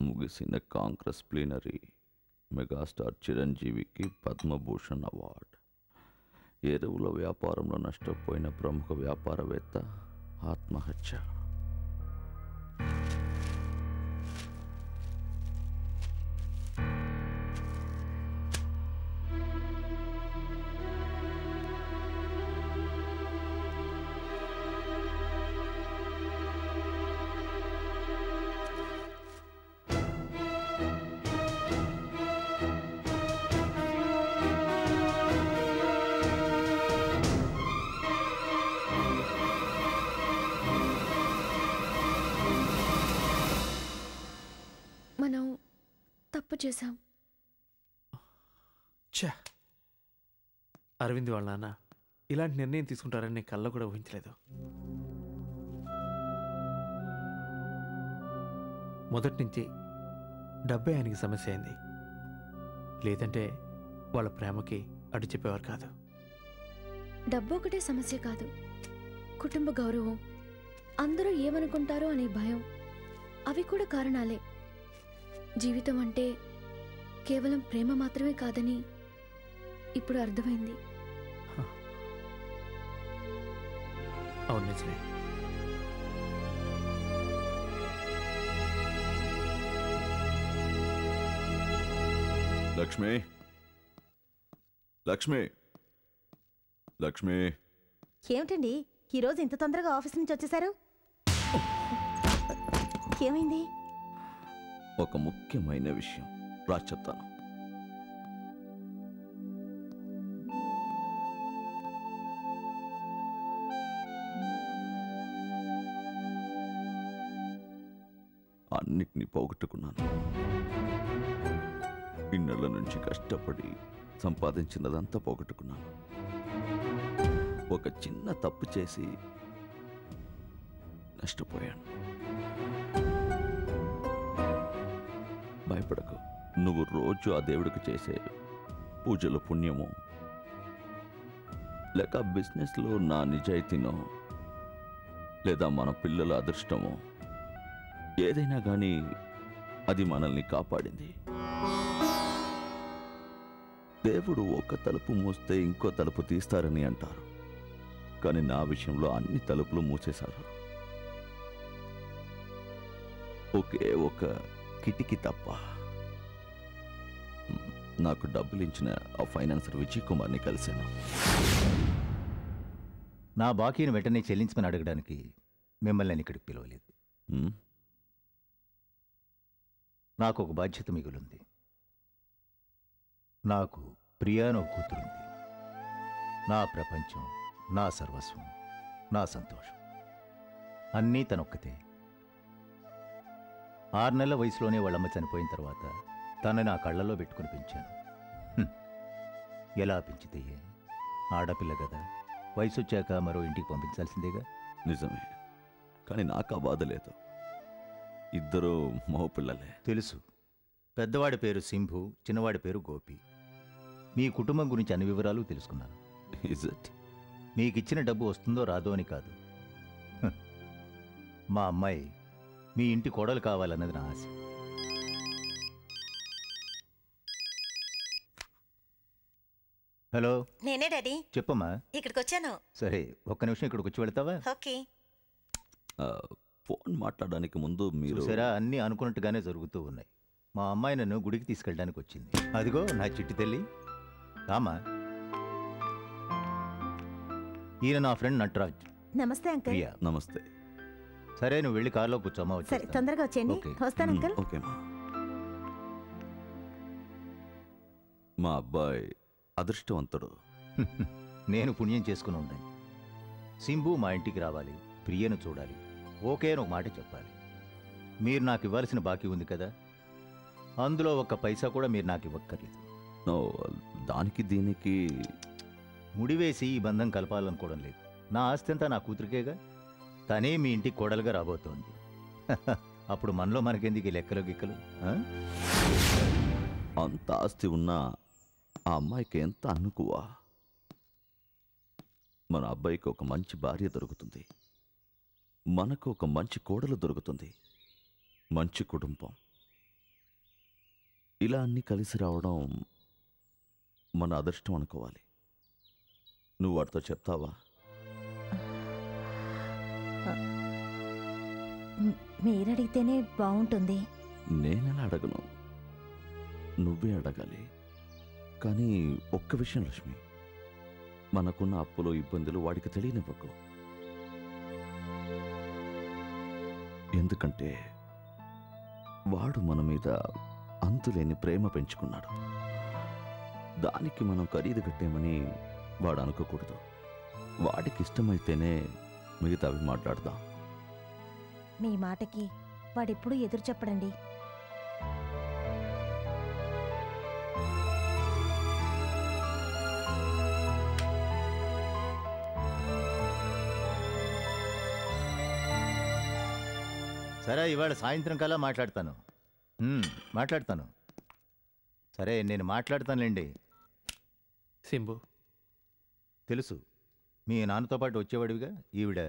ముగిసిన Congress plenary. Megastar చిరంజీవికి Padma Bhushan award. ఎరువుల వ్యాపారంలో నష్టపోయిన ప్రముఖ వ్యాపారవేత్త ఆత్మహత్య. మనం తప్పు చేశాం. అరవింద్ వాళ్ళ నాన్న ఇలాంటి నిర్ణయం తీసుకుంటారని నేను కళ్ళ కూడా ఊహించలేదు. మొదటి నుంచి డబ్బే ఆయనకి సమస్య అయింది. లేదంటే వాళ్ళ ప్రేమకి అడ్డు చెప్పేవారు కాదు. డబ్బు ఒకటే సమస్య కాదు, కుటుంబ గౌరవం, అందరూ ఏమనుకుంటారో అనే భయం, అవి కూడా కారణాలే. జీవితం అంటే కేవలం ప్రేమ మాత్రమే కాదని ఇప్పుడు అర్థమైంది. అవును, నిజమే. లక్ష్మి, లక్ష్మి, లక్ష్మి. ఏమిటండి ఈరోజు ఇంత తొందరగా ఆఫీస్ నుంచి వచ్చేసారు? ఏమైంది? ఒక ముఖ్యమైన విషయం రా చెప్తాను. అన్నిటినీ పోగొట్టుకున్నాను. ఇన్నేళ్ల నుంచి కష్టపడి సంపాదించినదంతా పోగొట్టుకున్నాను. ఒక చిన్న తప్పు చేసి నష్టపోయాను. భయపడకు. నువ్వు రోజు ఆ దేవుడికి చేసే పూజల పుణ్యమో లేక బిజినెస్లో నా నిజాయితీనో లేదా మన పిల్లల అదృష్టమో ఏదైనా కానీ అది మనల్ని కాపాడింది. దేవుడు ఒక తలుపు మూస్తే ఇంకో తలుపు తీస్తారని అంటారు, కానీ నా విషయంలో అన్ని తలుపులు మూసేశారు. ఒకే ఒక కిటికీ తప్ప. నాకు డబ్బులు ఇచ్చిన ఆ ఫైనాన్సర్ విజయ్ కుమార్ని కలిశాను. నా బాకీని వెంటనే చెల్లించమని అడగడానికి మిమ్మల్ని నేను ఇక్కడికి పిలవలేదు. నాకు ఒక బాధ్యత మిగులుంది. నాకు ప్రియా అని ఒక కూతురుంది. నా ప్రపంచం, నా సర్వస్వం, నా సంతోషం అన్నీ తనొక్కతే. 6 నెలల వయసులోనే వాళ్ళమ్మ చనిపోయిన తర్వాత తను నా కళ్ళల్లో పెట్టుకుని పెంచాను. ఎలా పెంచితే ఆడపిల్ల కదా, వయసు వచ్చాక మరో ఇంటికి పంపించాల్సిందేగా. నిజమే, కానీ నాకు ఆ బాధ లేదు. ఇద్దరు మగపిల్లలే. తెలుసు. పెద్దవాడి పేరు సింభు, చిన్నవాడి పేరు గోపి. మీ కుటుంబం గురించి అన్ని వివరాలు తెలుసుకున్నాను. మీకిచ్చిన డబ్బు వస్తుందో రాదో అని కాదు, మా అమ్మాయి మీ ఇంటి కోడలు కావాలన్నది నా ఆశ. హలో. నేనే డాడీ. చెప్పమ్మా. ఇక్కడికి వచ్చాను. సరే, ఒక్క నిమిషం ఇక్కడికి వచ్చి వెళ్తావా? ఓకే. ఫోన్ మాట్లాడడానికి ముందు మీరు సరే, అన్నీ అనుకున్నట్టుగానే జరుగుతూ ఉన్నాయి. మా అమ్మాయి నన్ను గుడికి తీసుకెళ్ళడానికి వచ్చింది. అదిగో నా చిట్టి తల్లి. రామా. ఈయన నా ఫ్రెండ్ నటరాజ్. నమస్తే అంకుల్. ప్రియా. నమస్తే. సరే, నువ్వు వెళ్ళి కారులో కూర్చోమా. సరే, తొందరగా వచ్చేయండి. వస్తాను అంకుల్. ఓకేమా. మా అబ్బాయి అదృష్టవంతుడు. నేను పుణ్యం చేసుకుని ఉండాలి. సింబు మా ఇంటికి రావాలి, ప్రియను చూడాలి. ఓకే అని ఒక మాట చెప్పాలి. మీరు నాకు ఇవ్వాల్సిన బాకీ ఉంది కదా, అందులో ఒక్క పైసా కూడా మీరు నాకు ఇవ్వక్కర్లేదు. దానికి దీనికి ముడివేసి ఈ బంధం కలపాలనుకోవడం లేదు. నా ఆస్తి అంతా నా కూతురికేగా. తనే మీ ఇంటికి కోడలుగా రాబోతోంది. అప్పుడు మనలో మనకెందుకు లెక్కలు గిక్కలు? అంత ఆస్తి ఉన్నా ఆ అమ్మాయికి ఎంత అనుకువా. మన అబ్బాయికి ఒక మంచి భార్య దొరుకుతుంది, మనకు ఒక మంచి కోడలు దొరుకుతుంది, మంచి కుటుంబం. ఇలా అన్నీ కలిసి రావడం మన అదృష్టం అనుకోవాలి. నువ్వు వాడితో చెప్తావా? మీరడిగితేనే బాగుంటుంది. నేనెలా అడగను, నువ్వే అడగాలి. కానీ ఒక్క విషయం లక్ష్మి, మనకున్న అప్పులు ఇబ్బందులు వాడికి తెలియనివ్వకు. ఎందుకంటే వాడు మన మీద అంతులేని ప్రేమ పెంచుకున్నాడు. దానికి మనం ఖరీదు కట్టామని వాడు అనుకోకూడదు. వాడికి ఇష్టమైతేనే మిగతావి మాట్లాడదాం. మీ మాటకి వాడెప్పుడు ఎదురు చెప్పడండి. సరే, ఇవాళ సాయంత్రం కల్లా మాట్లాడతాను. మాట్లాడతాను. సరే, నేను మాట్లాడతానులేండి. సింబు, తెలుసు, మీ నాన్నతో పాటు వచ్చేవాడివిగా. ఈవిడ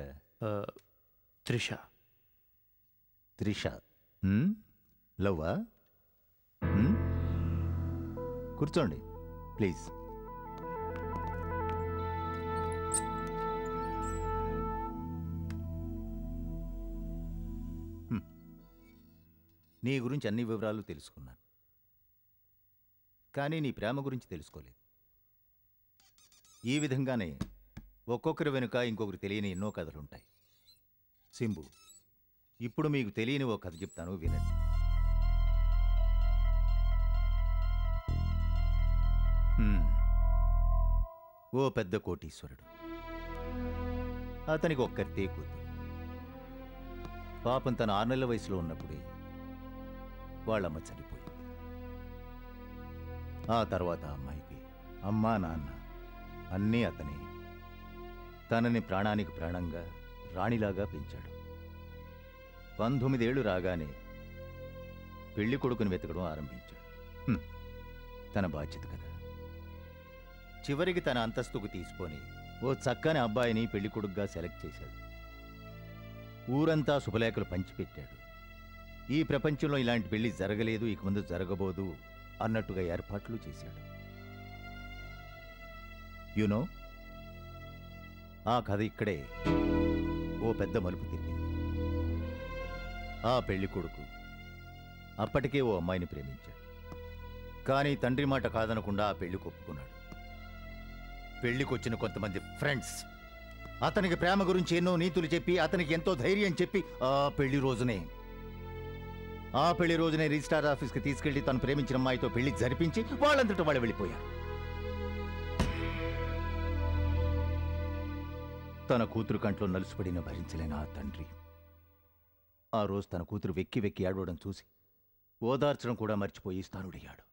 త్రిష. త్రిష లవ్వా? కూర్చోండి ప్లీజ్. నీ గురించి అన్ని వివరాలు తెలుసుకున్నాను, కానీ నీ ప్రేమ గురించి తెలుసుకోలేదు. ఈ విధంగానే ఒక్కొక్కరి వెనుక ఇంకొకరు తెలియని ఎన్నో కథలుంటాయి. సింబు, ఇప్పుడు మీకు తెలియని ఓ కథ చెప్తాను, వినండి. ఓ పెద్ద కోటీశ్వరుడు, అతనికి ఒక్కరితే కూతురు. పాపం తన 6 నెలల వయసులో ఉన్నప్పుడే వాళ్ళమ్మ చనిపోయింది. ఆ తర్వాత అమ్మాయికి అమ్మా నాన్న అన్నీ అతనే. తనని ప్రాణానికి ప్రాణంగా రాణిలాగా పెంచాడు. 19 ఏళ్ళు రాగానే పెళ్లి కొడుకుని వెతకడం ఆరంభించాడు. తన బాధ్యత కదా. చివరికి తన అంతస్తుకు తీసుకొని ఓ చక్కని అబ్బాయిని పెళ్లి కొడుకుగా సెలెక్ట్ చేశాడు. ఊరంతా శుభలేఖలు పంచిపెట్టాడు. ఈ ప్రపంచంలో ఇలాంటి పెళ్లి జరగలేదు, ఇక ముందు జరగబోదు అన్నట్టుగా ఏర్పాట్లు చేశాడు. యునో, ఆ కథ ఇక్కడే ఓ పెద్ద మలుపు తిరిగింది. ఆ పెళ్లి కొడుకు అప్పటికే ఓ అమ్మాయిని ప్రేమించాడు. కానీ తండ్రి మాట కాదనకుండా ఆ పెళ్లి ఒప్పుకున్నాడు. పెళ్లికొచ్చిన కొంతమంది ఫ్రెండ్స్ అతనికి ప్రేమ గురించి ఎన్నో నీతులు చెప్పి, అతనికి ఎంతో ధైర్యం చెప్పి ఆ పెళ్లి రోజునే రిజిస్ట్రార్ ఆఫీస్కి తీసుకెళ్లి తను ప్రేమించిన అమ్మాయితో పెళ్లి జరిపించి వాళ్ళంతటా వాళ్ళు వెళ్ళిపోయారు. తన కూతురు కంట్లో నలుసుపడిన భరించలేని ఆ తండ్రి ఆ రోజు తన కూతురు వెక్కి వెక్కి ఏడవడం చూసి ఓదార్చడం కూడా మర్చిపోయి స్థానుడయ్యాడు.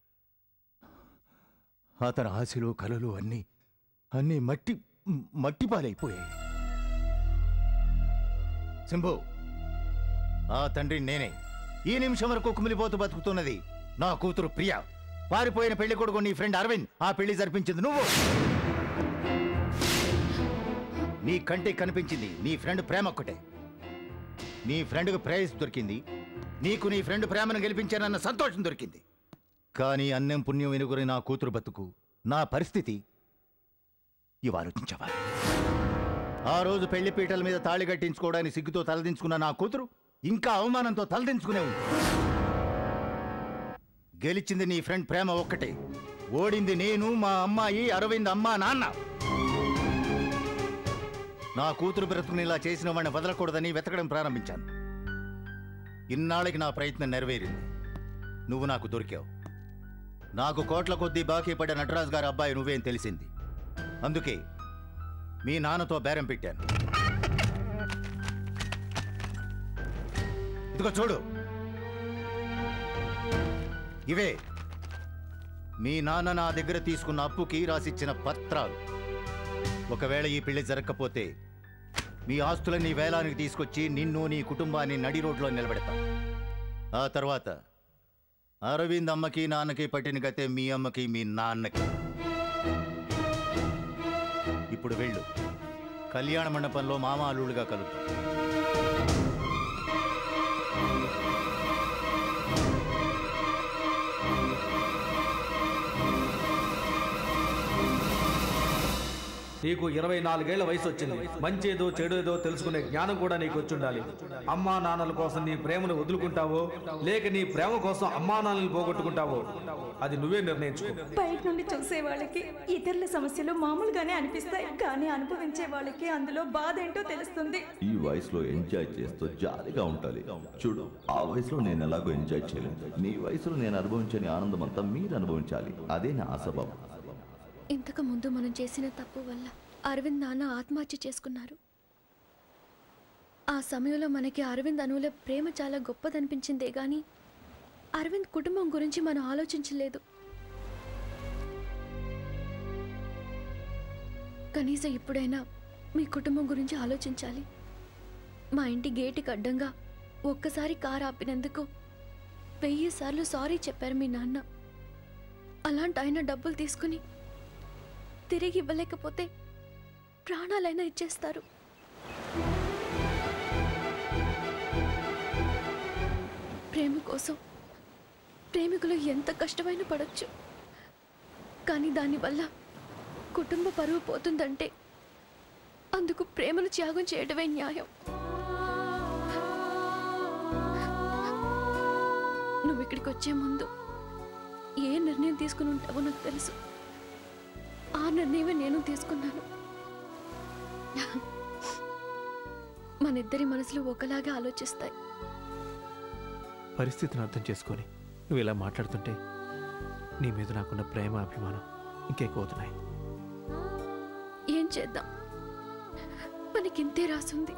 అతని ఆశలు కలలు అన్నీ మట్టి పాలైపోయాయి. సింబు, ఆ తండ్రి నేనే. ఈ నిమిషం వరకు కుమిలిపోతూ బతుకుతున్నది నా కూతురు ప్రియ. పారిపోయిన పెళ్లి కొడుకు నీ ఫ్రెండ్ అరవింద్ ఆ పెళ్లి జరిపించింది నువ్వు. నీ కంటికి కనిపించింది నీ ఫ్రెండ్ ప్రేమ ఒక్కటే. నీ ఫ్రెండ్కు ప్రైజ్ దొరికింది, నీకు నీ ఫ్రెండ్ ప్రేమను గెలిపించానన్న సంతోషం దొరికింది. కానీ అన్నం పుణ్యం వెనుగురి నా కూతురు బతుకు, నా పరిస్థితి ఇవి ఆలోచించవా? ఆ రోజు పెళ్లి పీటల మీద తాళి కట్టించుకోవడానికి సిగ్గుతో తలదించుకున్న నా కూతురు ఇంకా అవమానంతో తలదించుకునే ఉంది. గెలిచింది నీ ఫ్రెండ్ ప్రేమ ఒక్కటే, ఓడింది నేను, మా అమ్మాయి, అరవింద్ అమ్మా నాన్న. నా కూతురు బ్రతుకుని ఇలా చేసిన వాడిని వదలకూడదని వెతకడం ప్రారంభించాను. ఇన్నాళ్ళకి నా ప్రయత్నం నెరవేరింది. నువ్వు నాకు దొరికావు. నాకు కోట్ల కొద్దీ బాకీ పడ్డ నటరాజు గారి అబ్బాయి నువ్వేం తెలిసింది. అందుకే మీ నాన్నతో బేరం పెట్టాను. ఇదిగో చూడు, ఇవే మీ నాన్న నా దగ్గర తీసుకున్న అప్పుకి రాసిచ్చిన పత్రాలు. ఒకవేళ ఈ పెళ్లి జరగకపోతే మీ ఆస్తులన్నీ వేలానికి తీసుకొచ్చి నిన్ను నీ కుటుంబాన్ని నడి రోడ్లో నిలబెడతాం. ఆ తర్వాత అరవింద్ అమ్మకి నాన్నకి పట్టిన గతే మీ అమ్మకి మీ నాన్నకి. ఇప్పుడు వెళ్ళు, కళ్యాణ మండపంలో మామ అల్లుడుగా కలుద్దాం. నీకు 24 ఏళ్ల వయసు వచ్చింది. మంచేదో చెడేదో తెలుసుకునే జ్ఞానం కూడా నీకు వచ్చుండాలి. అమ్మా నాన్నల కోసం నీ ప్రేమను వదులుకుంటావో లేక నీ ప్రేమ కోసం అమ్మా నాన్నలు పోగొట్టుకుంటావో అది నువ్వే నిర్ణయించుకో. బయట నుండి చూసే వాళ్ళకి ఇతరుల సమస్యలు మామూలుగానే అనిపిస్తాయి, కానీ అనుభవించే వాళ్ళకి అందులో బాధ ఏంటో తెలుస్తుంది. ఈ వయసులో ఎంజాయ్ చేస్తూ జాలీగా ఉండాలి. చూడు, ఆ వయసులో నేను ఎలాగో ఎంజాయ్ చేయలేదు. నీ వయసులో నేను అనుభవించని ఆనందం అంతా మీరు అనుభవించాలి. అదే నా ఆశభావం. ఇంతకు ముందు మనం చేసిన తప్పు వల్ల అరవింద్ నాన్న ఆత్మహత్య చేసుకున్నారు. ఆ సమయంలో మనకి అరవింద్ అనువుల ప్రేమ చాలా గొప్పదనిపించిందే గాని అరవింద్ కుటుంబం గురించి మనం ఆలోచించలేదు. కనీసం ఇప్పుడైనా మీ కుటుంబం గురించి ఆలోచించాలి. మా ఇంటి గేటుకి అడ్డంగా ఒక్కసారి కారు ఆపినందుకు 1000 సార్లు సారీ చెప్పారు మీ నాన్న. అలాంటి ఆయన డబ్బులు తీసుకుని తిరిగి ఇవ్వలేకపోతే ప్రాణాలైనా ఇచ్చేస్తారు. ప్రేమ కోసం ప్రేమికులు ఎంత కష్టమైన పడొచ్చు, కానీ దానివల్ల కుటుంబ పరువు పోతుందంటే అందుకు ప్రేమను త్యాగం చేయడమే న్యాయం. నువ్వు ఇక్కడికి వచ్చే ముందు ఏ నిర్ణయం తీసుకుని ఉంటావో నాకు తెలుసు. ఆ నిర్ణయమే నేను తీసుకున్నాను. మనిద్దరి మనసులు ఒకలాగే ఆలోచిస్తాయి. పరిస్థితిని అర్థం చేసుకొని నువ్వు ఇలా మాట్లాడుతుంటే నీ మీద నాకున్న ప్రేమ అభిమానం ఇంకెక్కువవుతున్నాయి. ఏం చేద్దాం, మనకింతే రాసుంది.